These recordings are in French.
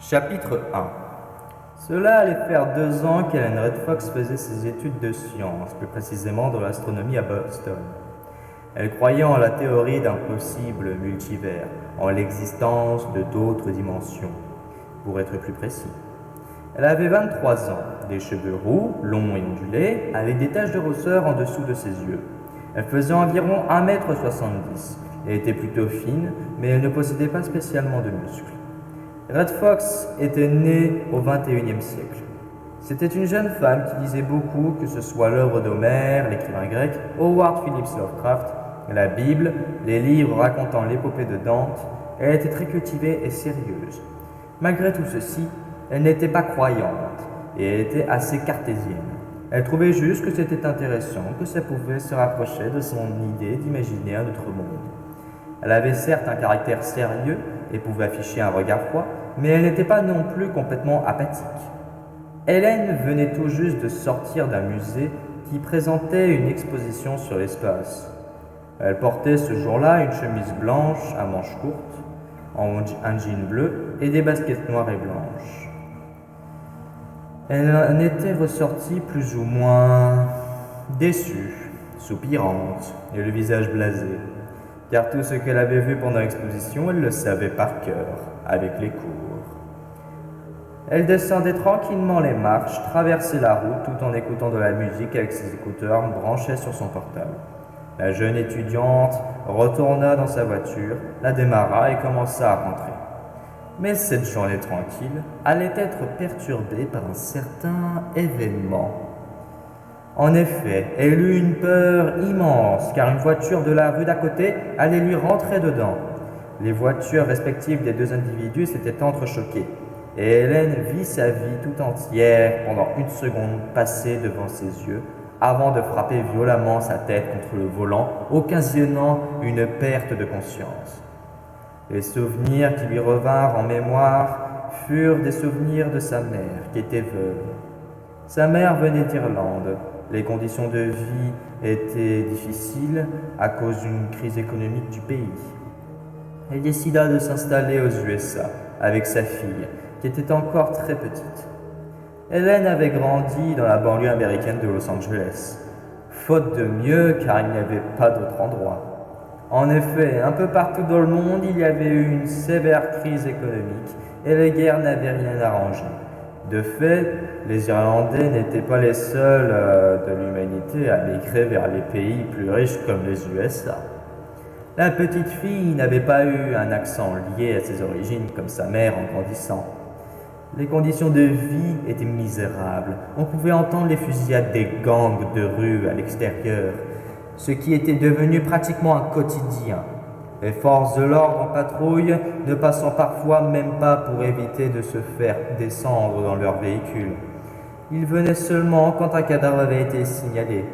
Chapitre 1. Cela allait faire 2 ans qu'Ellen Red Fox faisait ses études de sciences, plus précisément de l'astronomie à Boston. Elle croyait en la théorie d'un possible multivers, en l'existence de d'autres dimensions, pour être plus précis. Elle avait 23 ans, des cheveux roux, longs et ondulés, avec des taches de rousseur en dessous de ses yeux. Elle faisait environ 1,70 m et était plutôt fine, mais elle ne possédait pas spécialement de muscles. Red Fox était née au XXIe siècle. C'était une jeune femme qui lisait beaucoup, que ce soit l'œuvre d'Homère, l'écrivain grec, Howard Phillips Lovecraft, la Bible, les livres racontant l'épopée de Dante. Elle était très cultivée et sérieuse. Malgré tout ceci, elle n'était pas croyante et elle était assez cartésienne. Elle trouvait juste que c'était intéressant, que ça pouvait se rapprocher de son idée d'imaginer un autre monde. Elle avait certes un caractère sérieux et pouvait afficher un regard froid, mais elle n'était pas non plus complètement apathique. Ellen venait tout juste de sortir d'un musée qui présentait une exposition sur l'espace. Elle portait ce jour-là une chemise blanche à manches courtes, un jean bleu et des baskets noires et blanches. Elle en était ressortie plus ou moins déçue, soupirante et le visage blasé, car tout ce qu'elle avait vu pendant l'exposition, elle le savait par cœur, avec les cours. Elle descendait tranquillement les marches, traversait la route tout en écoutant de la musique avec ses écouteurs branchés sur son portable. La jeune étudiante retourna dans sa voiture, la démarra et commença à rentrer. Mais cette journée tranquille allait être perturbée par un certain événement. En effet, elle eut une peur immense, car une voiture de la rue d'à côté allait lui rentrer dedans. Les voitures respectives des deux individus s'étaient entrechoquées, et Ellen vit sa vie tout entière pendant une seconde passer devant ses yeux, avant de frapper violemment sa tête contre le volant, occasionnant une perte de conscience. Les souvenirs qui lui revinrent en mémoire furent des souvenirs de sa mère, qui était veuve. Sa mère venait d'Irlande. Les conditions de vie étaient difficiles à cause d'une crise économique du pays. Elle décida de s'installer aux USA avec sa fille, qui était encore très petite. Ellen avait grandi dans la banlieue américaine de Los Angeles, faute de mieux car il n'y avait pas d'autre endroit. En effet, un peu partout dans le monde, il y avait eu une sévère crise économique et les guerres n'avaient rien arrangé. De fait, les Irlandais n'étaient pas les seuls de l'humanité à migrer vers les pays plus riches comme les USA. La petite fille n'avait pas eu un accent lié à ses origines comme sa mère en grandissant. Les conditions de vie étaient misérables. On pouvait entendre les fusillades des gangs de rue à l'extérieur, ce qui était devenu pratiquement un quotidien. Les forces de l'ordre en patrouille ne passant parfois même pas pour éviter de se faire descendre dans leur véhicule. Ils venaient seulement quand un cadavre avait été signalé.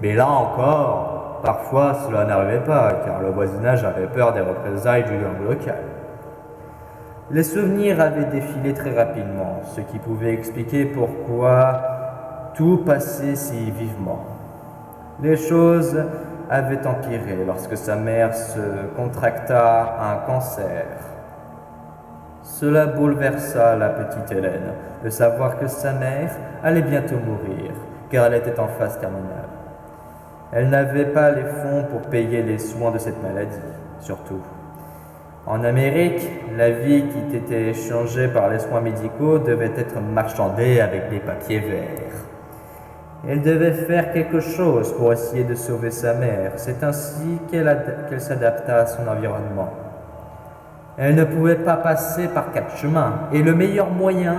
Mais là encore, parfois cela n'arrivait pas car le voisinage avait peur des représailles du gang local. Les souvenirs avaient défilé très rapidement, ce qui pouvait expliquer pourquoi tout passait si vivement. Les choses avaient empiré lorsque sa mère se contracta un cancer. Cela bouleversa la petite Ellen de savoir que sa mère allait bientôt mourir, car elle était en phase terminale. Elle n'avait pas les fonds pour payer les soins de cette maladie, surtout. En Amérique, la vie qui était échangée par les soins médicaux devait être marchandée avec des papiers verts. Elle devait faire quelque chose pour essayer de sauver sa mère. C'est ainsi qu'elle s'adapta à son environnement. Elle ne pouvait pas passer par 4 chemins, et le meilleur moyen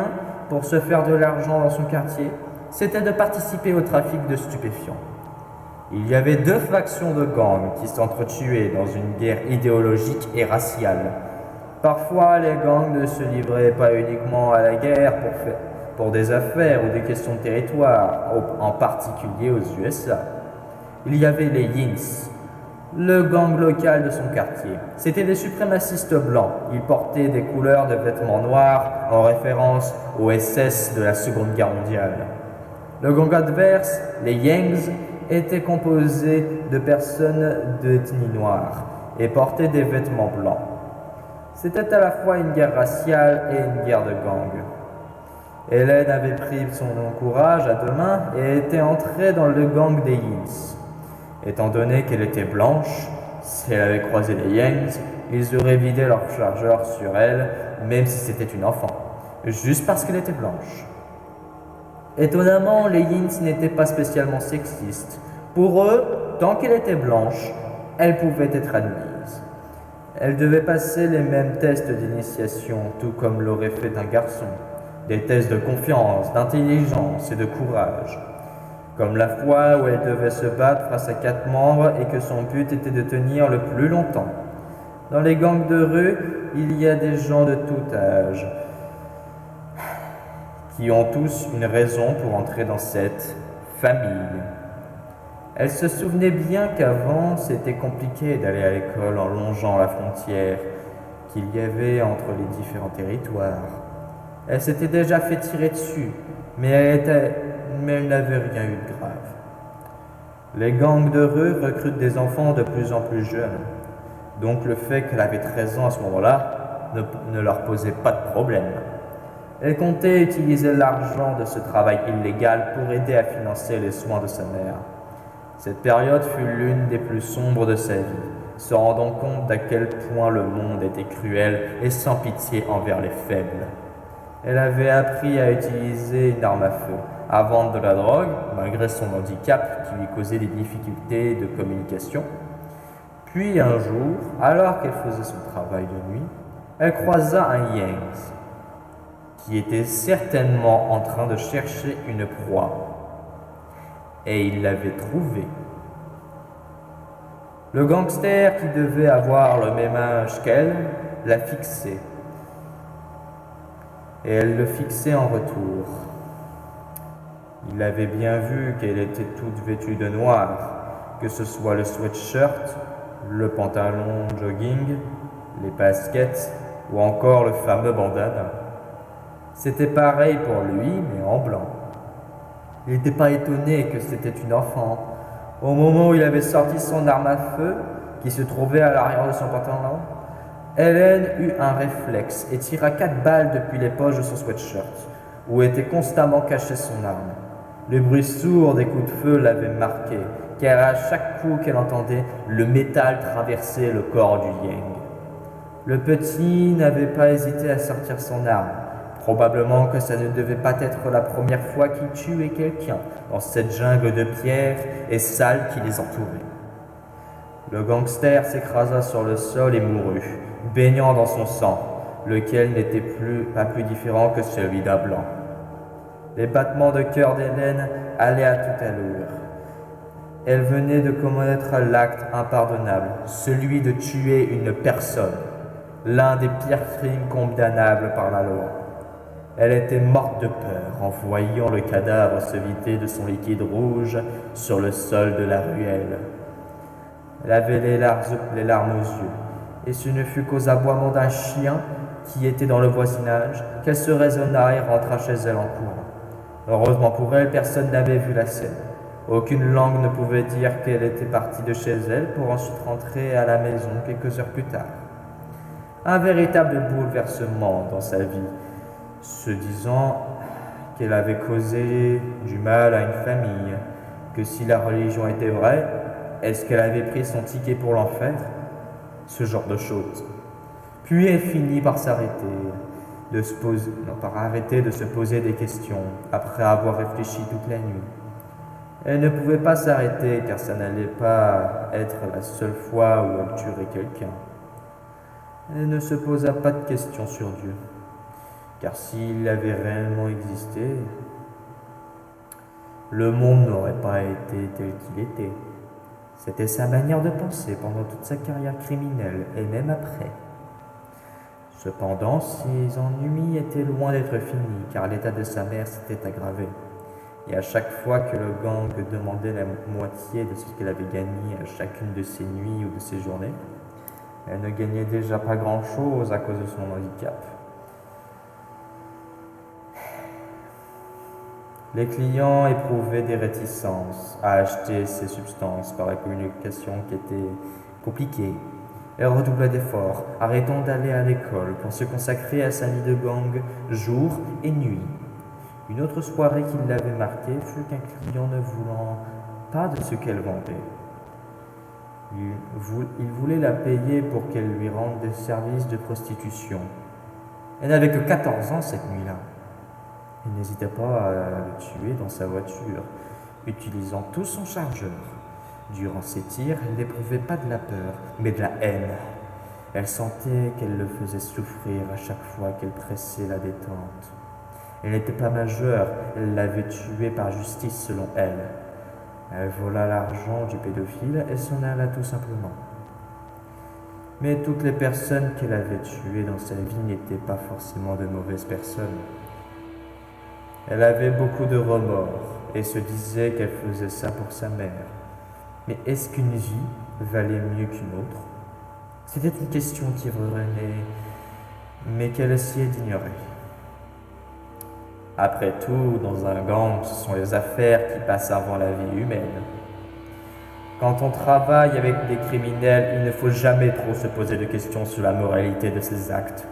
pour se faire de l'argent dans son quartier, c'était de participer au trafic de stupéfiants. Il y avait 2 factions de gangs qui s'entretuaient dans une guerre idéologique et raciale. Parfois, les gangs ne se livraient pas uniquement à la guerre pour des affaires ou des questions de territoire, en particulier aux USA. Il y avait les Yins, le gang local de son quartier. C'étaient des suprémacistes blancs. Ils portaient des couleurs de vêtements noirs en référence aux SS de la Seconde Guerre mondiale. Le gang adverse, les Yangs, était composé de personnes d'ethnie noire et portait des vêtements blancs. C'était à la fois une guerre raciale et une guerre de gangs. Hélène avait pris son courage à deux mains et était entrée dans le gang des Yins. Étant donné qu'elle était blanche, si elle avait croisé les Yangs, ils auraient vidé leur chargeur sur elle, même si c'était une enfant, juste parce qu'elle était blanche. Étonnamment, les Yins n'étaient pas spécialement sexistes. Pour eux, tant qu'elle était blanche, elle pouvait être admise. Elle devait passer les mêmes tests d'initiation, tout comme l'aurait fait un garçon. Des tests de confiance, d'intelligence et de courage. Comme la fois où elle devait se battre face à 4 membres et que son but était de tenir le plus longtemps. Dans les gangs de rue, il y a des gens de tout âge qui ont tous une raison pour entrer dans cette famille. Elle se souvenait bien qu'avant, c'était compliqué d'aller à l'école en longeant la frontière qu'il y avait entre les différents territoires. Elle s'était déjà fait tirer dessus, mais elle n'avait rien eu de grave. Les gangs de rue recrutent des enfants de plus en plus jeunes, donc le fait qu'elle avait 13 ans à ce moment-là ne leur posait pas de problème. Elle comptait utiliser l'argent de ce travail illégal pour aider à financer les soins de sa mère. Cette période fut l'une des plus sombres de sa vie, se rendant compte d'à quel point le monde était cruel et sans pitié envers les faibles. Elle avait appris à utiliser une arme à feu, à vendre de la drogue, malgré son handicap qui lui causait des difficultés de communication. Puis un jour, alors qu'elle faisait son travail de nuit, elle croisa un Yangs, qui était certainement en train de chercher une proie. Et il l'avait trouvée. Le gangster, qui devait avoir le même âge qu'elle, la fixait. Et elle le fixait en retour. Il avait bien vu qu'elle était toute vêtue de noir, que ce soit le sweatshirt, le pantalon jogging, les baskets ou encore le fameux bandana. C'était pareil pour lui, mais en blanc. Il n'était pas étonné que c'était une enfant. Au moment où il avait sorti son arme à feu, qui se trouvait à l'arrière de son pantalon, Hélène eut un réflexe et tira 4 balles depuis les poches de son sweatshirt, où était constamment cachée son arme. Le bruit sourd des coups de feu l'avait marqué, car à chaque coup qu'elle entendait, le métal traversait le corps du Yang. Le petit n'avait pas hésité à sortir son arme. Probablement que ça ne devait pas être la première fois qu'il tuait quelqu'un dans cette jungle de pierres et sales qui les entourait. Le gangster s'écrasa sur le sol et mourut, baignant dans son sang, lequel n'était pas plus différent que celui d'un blanc. Les battements de cœur d'Hélène allaient à toute allure. Elle venait de commettre l'acte impardonnable, celui de tuer une personne, l'un des pires crimes condamnables par la loi. Elle était morte de peur en voyant le cadavre se vider de son liquide rouge sur le sol de la ruelle. Elle avait les larmes aux yeux, et ce ne fut qu'aux aboiements d'un chien qui était dans le voisinage qu'elle se raisonna et rentra chez elle en courant. Heureusement pour elle, personne n'avait vu la scène. Aucune langue ne pouvait dire qu'elle était partie de chez elle pour ensuite rentrer à la maison quelques heures plus tard. Un véritable bouleversement dans sa vie, se disant qu'elle avait causé du mal à une famille, que si la religion était vraie, est-ce qu'elle avait pris son ticket pour l'enfer? Ce genre de choses. Puis elle finit par arrêter de se poser des questions, après avoir réfléchi toute la nuit. Elle ne pouvait pas s'arrêter, car ça n'allait pas être la seule fois où elle tuerait quelqu'un. Elle ne se posa pas de questions sur Dieu. Car s'il avait réellement existé, le monde n'aurait pas été tel qu'il était. C'était sa manière de penser pendant toute sa carrière criminelle et même après. Cependant, ses ennuis étaient loin d'être finis, car l'état de sa mère s'était aggravé. Et à chaque fois que le gang demandait la moitié de ce qu'elle avait gagné à chacune de ses nuits ou de ses journées, elle ne gagnait déjà pas grand-chose à cause de son handicap. Les clients éprouvaient des réticences à acheter ces substances par la communication qui était compliquée. Elle redoublait d'efforts, arrêtant d'aller à l'école pour se consacrer à sa vie de gang jour et nuit. Une autre soirée qui l'avait marquée fut qu'un client ne voulant pas de ce qu'elle vendait. Il voulait la payer pour qu'elle lui rende des services de prostitution. Elle n'avait que 14 ans cette nuit-là. Il n'hésitait pas à le tuer dans sa voiture, utilisant tout son chargeur. Durant ses tirs, elle n'éprouvait pas de la peur, mais de la haine. Elle sentait qu'elle le faisait souffrir à chaque fois qu'elle pressait la détente. Elle n'était pas majeure, elle l'avait tué par justice selon elle. Elle vola l'argent du pédophile et s'en alla tout simplement. Mais toutes les personnes qu'elle avait tuées dans sa vie n'étaient pas forcément de mauvaises personnes. Elle avait beaucoup de remords et se disait qu'elle faisait ça pour sa mère. Mais est-ce qu'une vie valait mieux qu'une autre? C'était une question qui revenait, mais qu'elle essayait d'ignorer. Après tout, dans un gang, ce sont les affaires qui passent avant la vie humaine. Quand on travaille avec des criminels, il ne faut jamais trop se poser de questions sur la moralité de ses actes.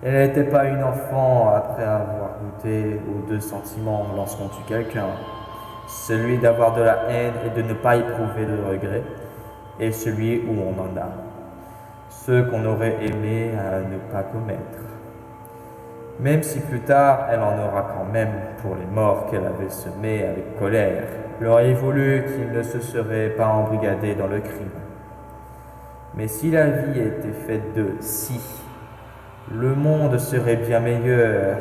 Elle n'était pas une enfant après avoir goûté aux deux sentiments lorsqu'on tue quelqu'un. Celui d'avoir de la haine et de ne pas éprouver de regret, et celui où on en a. Ceux qu'on aurait aimé à ne pas commettre. Même si plus tard, elle en aura quand même pour les morts qu'elle avait semés avec colère. Elle aurait voulu qu'il ne se serait pas embrigadé dans le crime. Mais si la vie était faite de si, le monde serait bien meilleur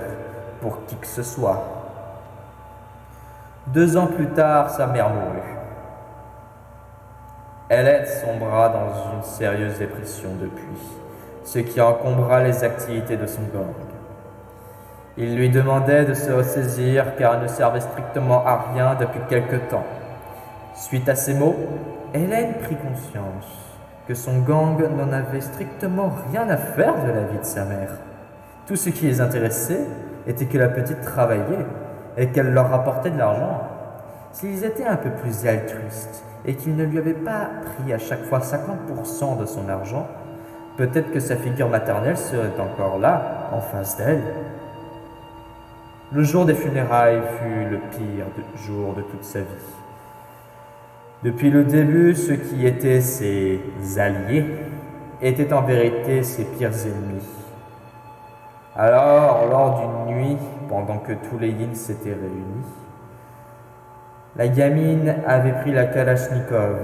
pour qui que ce soit. 2 ans plus tard, sa mère mourut. Hélène sombra dans une sérieuse dépression depuis, ce qui encombra les activités de son gang. Il lui demandait de se ressaisir car elle ne servait strictement à rien depuis quelque temps. Suite à ces mots, Hélène prit conscience que son gang n'en avait strictement rien à faire de la vie de sa mère. Tout ce qui les intéressait était que la petite travaillait et qu'elle leur rapportait de l'argent. S'ils étaient un peu plus altruistes et qu'ils ne lui avaient pas pris à chaque fois 50% de son argent, peut-être que sa figure maternelle serait encore là, en face d'elle. Le jour des funérailles fut le pire jour de toute sa vie. Depuis le début, ceux qui étaient ses alliés étaient en vérité ses pires ennemis. Alors, lors d'une nuit, pendant que tous les yins s'étaient réunis, la gamine avait pris la Kalachnikov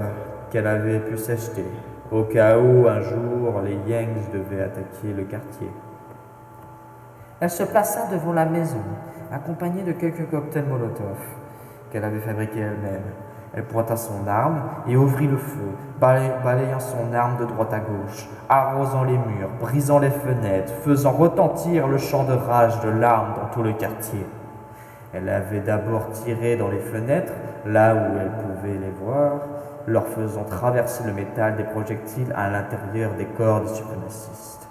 qu'elle avait pu s'acheter, au cas où un jour les Yangs devaient attaquer le quartier. Elle se plaça devant la maison, accompagnée de quelques cocktails Molotov qu'elle avait fabriqués elle-même. Elle pointa son arme et ouvrit le feu, balayant son arme de droite à gauche, arrosant les murs, brisant les fenêtres, faisant retentir le chant de rage de l'arme dans tout le quartier. Elle avait d'abord tiré dans les fenêtres, là où elle pouvait les voir, leur faisant traverser le métal des projectiles à l'intérieur des corps des suprémacistes.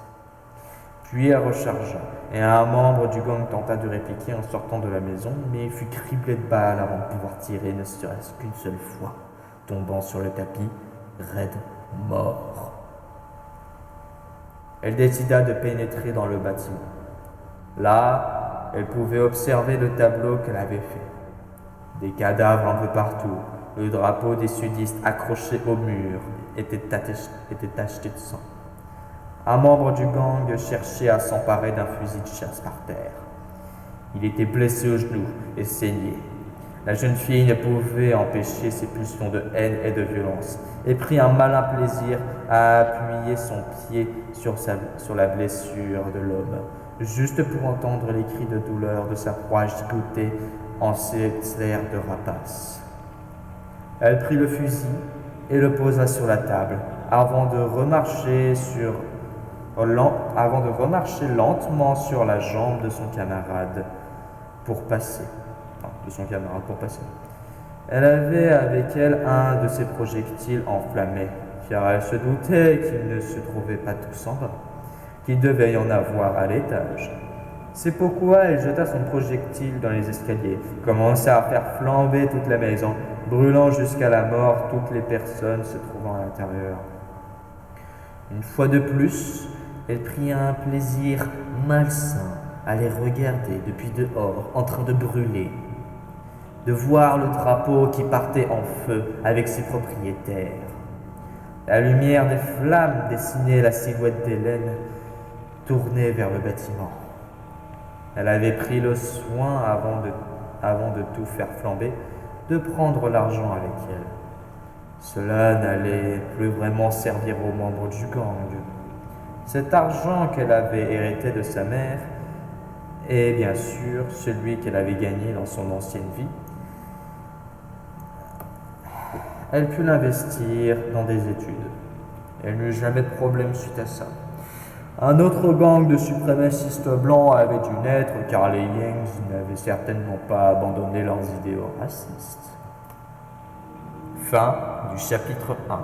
Puis elle rechargea, et un membre du gang tenta de répliquer en sortant de la maison, mais il fut criblé de balles avant de pouvoir tirer ne serait-ce qu'une seule fois, tombant sur le tapis, raide mort. Elle décida de pénétrer dans le bâtiment. Là, elle pouvait observer le tableau qu'elle avait fait. Des cadavres un peu partout, le drapeau des sudistes accroché au mur était tacheté de sang. Un membre du gang cherchait à s'emparer d'un fusil de chasse par terre. Il était blessé au genou et saignait. La jeune fille ne pouvait empêcher ses pulsions de haine et de violence et prit un malin plaisir à appuyer son pied sur la blessure de l'homme, juste pour entendre les cris de douleur de sa proie gigotée en ses airs de rapace. Elle prit le fusil et le posa sur la table avant de remarcher lentement sur la jambe de son camarade pour passer. Elle avait avec elle un de ses projectiles enflammés, car elle se doutait qu'ils ne se trouvaient pas tous en bas, qu'il devait y en avoir à l'étage. C'est pourquoi elle jeta son projectile dans les escaliers, commença à faire flamber toute la maison, brûlant jusqu'à la mort toutes les personnes se trouvant à l'intérieur. Une fois de plus, elle prit un plaisir malsain à les regarder depuis dehors en train de brûler, de voir le drapeau qui partait en feu avec ses propriétaires. La lumière des flammes dessinait la silhouette d'Hélène tournée vers le bâtiment. Elle avait pris le soin, avant de tout faire flamber, de prendre l'argent avec elle. Cela n'allait plus vraiment servir aux membres du gang. Cet argent qu'elle avait hérité de sa mère, et bien sûr celui qu'elle avait gagné dans son ancienne vie, elle put l'investir dans des études. Elle n'eut jamais de problème suite à ça. Un autre gang de suprémacistes blancs avait dû naître car les Yangs n'avaient certainement pas abandonné leurs idéaux racistes. Fin du chapitre 1.